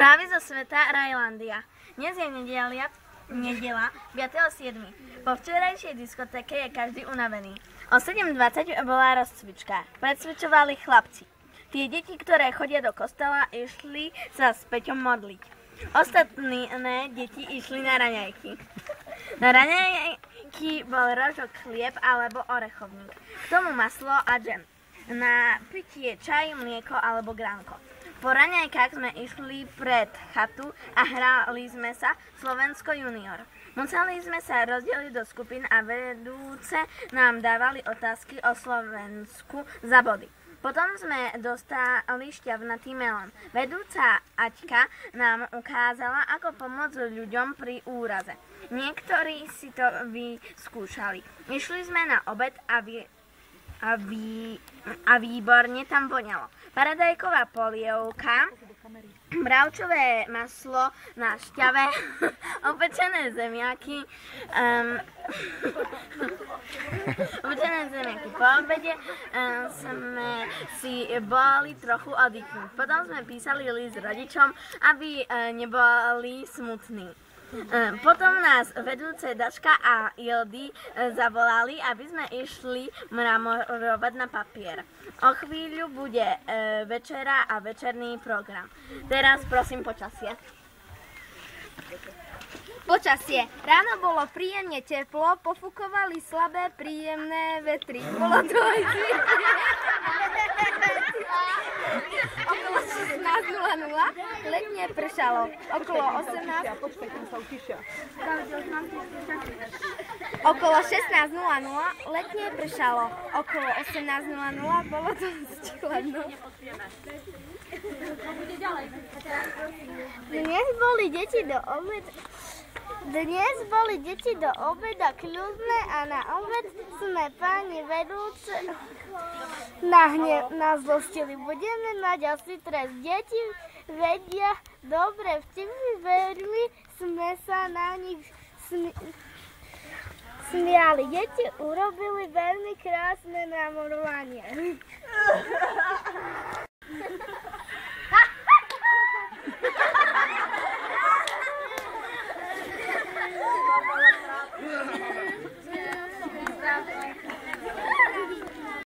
Správy zo sveta Rajlandia. Dnes je nedeľa 5.7. Po včerajšej diskotéke je každý unavený. O 7.20 bola rozcvička. Predsvičovali chlapci. Tie deti, ktoré chodia do kostola, išli sa s Peťom modliť. Ostatné deti išli na raňajky. Na raňajky bol rožok, chlieb alebo orechovník. K tomu maslo a džem. Na pitie čaj, mlieko alebo gránko. Po raňajkách sme išli pred chatu a hrali sme sa Slovensko junior. Museli sme sa rozdeliť do skupín a vedúce nám dávali otázky o Slovensku za body. Potom sme dostali šťavnatý melón. Vedúca Aťka nám ukázala, ako pomôcť ľuďom pri úraze. Niektorí si to vyskúšali. Išli sme na obed a výborne tam voňalo. Paradajková polievka, bravčové maslo na šťave, opečené zemiaky, po obede sme si boli trochu oddychnúť. Potom sme písali list rodičom, aby neboli smutní. Potom nás vedúce Daška a Ildy zavolali, aby sme išli mramorovať na papier. O chvíľu bude večera a večerný program. Teraz prosím počasie. Počasie. Ráno bolo príjemne teplo, pofúkovali slabé príjemné vetry. Bolo to aj okolo 16.00 letne pršalo. Okolo 16.00 letne pršalo. Okolo 18.00 bolo to chladno. Dnes boli deti do obeda kľudné a na obed sme páni vedúce nazlostili. Budeme mať asi trest. Deti vedia dobre vtipy, veľmi sme sa na nich smiali. Deti urobili veľmi krásne namorovanie.